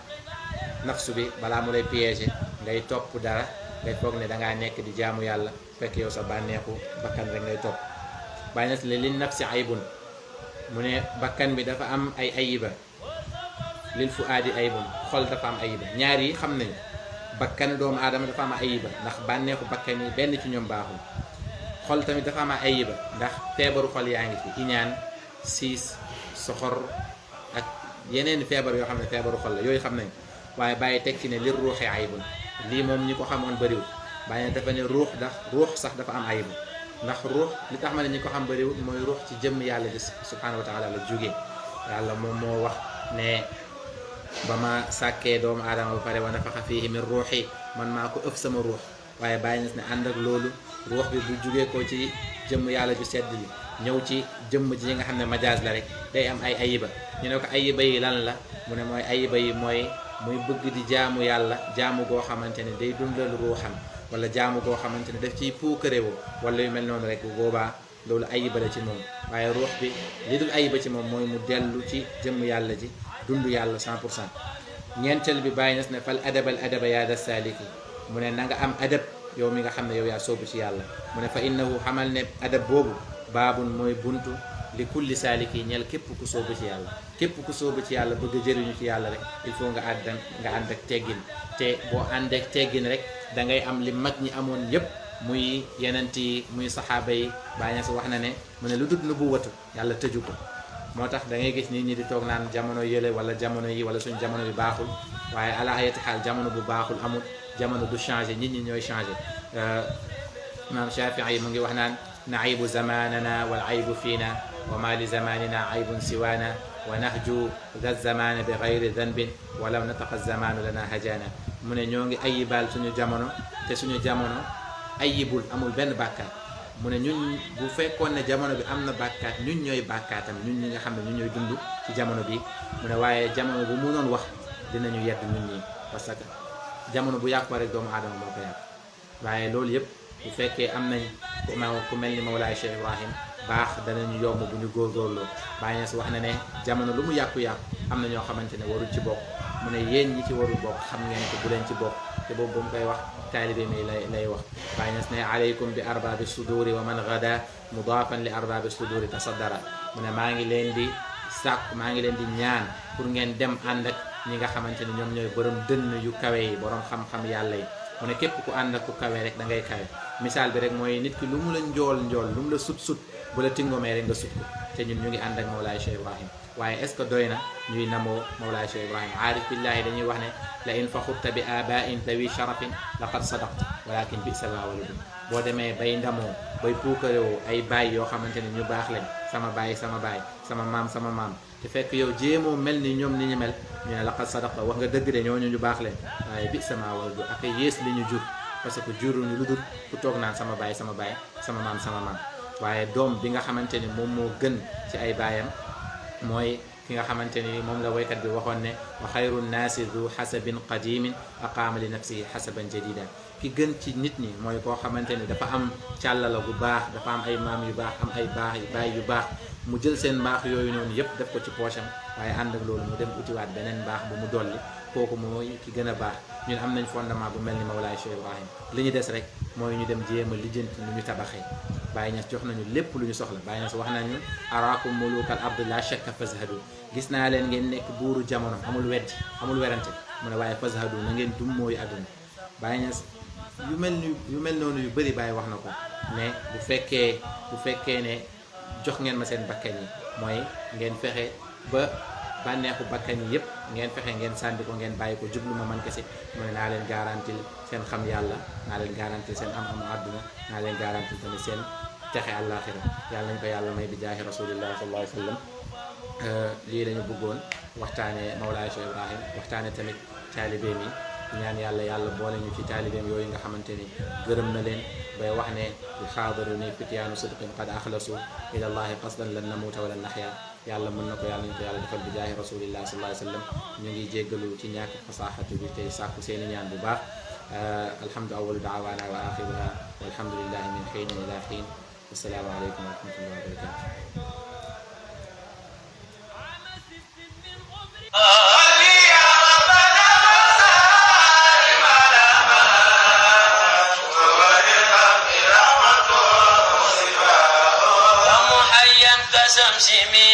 nafsu bi balaa mu lay piéger ngay topp dara ngay foog ne dangaa nekk di jaamu yàlla fekk yow sa bànneexu bakkan rek ngay topp Baye Niass li nafsi aybun mu ne bakkan bi dafa am ay ayiba lil fuaadi aybun xol dafa am ayiba ñaar yi xam nañu bakkan doomu aadama dafa am ayiba ndax bànneexu bakkan yi benn ci ñoom baaxul xol tamit dafa am ayiba ndax feebaru xol yaa ngi fi iñaan siis soxor ak yeneen feebar yoo xam ne feebaru xol la yooyu xam nañ waaye bàyyi teg ci ne li ruuxee ayibun lii moom ñi ko xamoon bëriwul bàyyi ne dafa ne ruux sax dafa am ayibu ndax ruux li tax ma ne ñi ko xam bëriwul mooy ruux ci jëmm yàlla ji subhanahu wa taala la jógee yàlla moom moo wax ne ba ma sàkkee doomu aadama ba pare wa nafaxa fiihi min ruuxi man maa ko ëf sama ruux waaye bàyyi ne ànd ak loolu ruux bi bu jugee ko ci jëmm yàlla ju sedd li ñëw ci jëmm ji nga xam ne majaas la rek day am ay ayiba ñu ne ko ayiba yi lan la mu ne mooy ayiba yi mooy muy bëgg di jaamu yàlla jaamu goo xamante ne day dundal ruuxam wala jaamu goo xamante ne daf ciy puukarewoo wala yu mel noonu rek bu boobaa loolu ayiba la ci moom waaye ruux bi li dul ayiba ci moom mooy mu dellu ci jëmm yàlla ji dund yàlla 100%. ñeenteel bi Baye Niass ne fal adabal adaba yaa da saaliki mu ne na nga am adab yow mi nga xam ne yow yaa soobu ci yàlla mu ne fa innahu xamal ne adab boobu baabun mooy buntu li kulli saaliki ñeel képp ku soobu ci yàlla képp ku soobu ci yàlla bëgg a jëriñu ci yàlla rek il faut nga ànd ak teggin te boo ànd ak teggin rek da ngay am li mag ñi amoon yépp muy yenent yi muy saxaaba yi Baye Niass wax na ne mu ne lu dut nubuwatu yàlla tëju ko moo tax da ngay gis nit ñi di toog naan jamono yële wala jamono yi wala suñ jamono bi baaxul waaye ala ayati xaal jamono bu baaxul amul jamono du changé nit ñi ñooy changé imam Shafii mu ngi wax naan naibu zamanana wal aybu fiina wa ma li zamanina aybun siwaana wa nahju da zamana bi gayri danbin walaw nataqa zamanu lana hajana mu ne ñoo ngi ayibal suñu jamono te suñu jamono ayibul amul benn bàkkaat mu ne ñun bu fekkoon ne jamono bi am na bàkkaat ñun ñooy bàkkaatam ñun ñi nga xam ne ñun ñooy dund ci jamono bi mu ne waaye jamono bu mu noon wax dinañu yedd ñun ñi parce que jamono bu yàqu rek doomu aadama moo ko yàq waaye loolu yëpp bu fekkee am nañ ku mel ni Mawlaay Cheikh Ibrahim baax danañu yomb bu ñu góorgóorloo Baye Niass wax na ne jamono lu mu yàqu-yàqu am na ñoo xamante ne warul ci bokk mu ne yéen ñi ci warul bokk xam ngeen ko bu leen ci bokk te boobu ba mu koy wax taalibe mi lay wax Baye Niass ne alaykum bi arbaabi suduri wa man gada mudaafan li arbaabi suduri tasaddara mu ne maa ngi leen di ñaan pour ngeen dem ànd ak ñi nga xamante ne ñoom ñooy borom dënn yu kawe yi borom xam-xam yàlla yi mu ne képp ku ànd ak ku kawe rek da ngay kawe misaal bi rek mooy nit ki lu mu la njool lu mu la sut bu la tingomee rek nga sut ko te ñun ñu ngi ànd ak Mawlaay Cheikh Ibrahim waaye est ce que doy na ñuy namoo Mawlaay Cheikh Ibrahim aarif billahi dañuy wax ne la in faxurta bi abain dawi sharafin laqad sadaqta walakin bisa ma waladun boo demee bay ndamoo bay puukarewoo ay baay yoo xamante ne ñu baax lañ sama baay sama baay sama maam te fekk yow jéemoo mel ni ñoom ni ñu mel ñu ne laqad sadaqa wax nga dëgg de ñooñu ñu baax leen waaye bi sama waladu ak yées li ñu jur parce que juruñu lu dul ku toog naan sama baay sama maam waaye doom bi nga xamante ni moom moo gën ci ay baayam mooy ki nga xamante ni moom la waykat bi waxoon ne wa xayru nnaasi du xasabin qadimin aqaama li nafsihi xasaban jadida ki gën ci nit ñi mooy koo xamante ni dafa am càllala gu baax dafa am ay maam yu baax am ay baay yu baax mu jël seen mbaax yooyu noonu yëpp def ko ci poosam waaye ànd ak loolu mu dem utiwaat beneen mbaax bu mu dolli kooku mooy ki gën a baax ñun am nañ fondement bu mel ni Mawlaay Cheikh Ibrahim li ñu des rek mooy ñu dem jéem a lijjanti nu ñu tabaxee Baye Niass jox nañu lépp lu ñu soxla Baye Niass wax nañu araakum mulukal ardi la shakka fazhadu gis naa leen ngeen nekk buuru jamono amul werante mu ne waaye fazhadu na ngeen dum mooy àdduna Baye Niass yu mel noonu yu bëri Baye wax na ko ne bu fekkee ne jox ngeen ma seen bakkan yi mooy ngeen fexe ba bànneexu bakkan yi yëpp ngeen fexe ngeen sànni ko ngeen bàyyi ko jublu ma man kese mu ne naa leen garantil seen xam yàlla naa leen garantil seen am-amu àdduna naa leen garantil tamit seen texe àllaaxira yàlla nañ ko yàlla may bi jaahi rasulillahi sallallahu alayhi wa sallam lii lañu bëggoon waxtaane Mawlaay Cheikh Ibrahim waxtaane tamit taalibeem yi ñaan yàlla boole ñu ci taalibeem yooyu nga xamante ni gërëm na leen bay wax ne yu xaadaru ni fityaanu sidqin qad axlasu ila allahi qasdan lan namuuta wala naxya yàlla mën na ko yàlla nañu ko yàlla defal bi jaahi rasulillah sallallahu alayhi wa sallam ñu ngi jéggalu ci ñàkk fasaxatu bi tey sàkku seeni ñaan bu baax alhamdu awalu daawaana wa axiruha walhamdulillahi min xiinin ila xiin assalaamu aleykum wa rahmatullahi wa barakatuh شمسي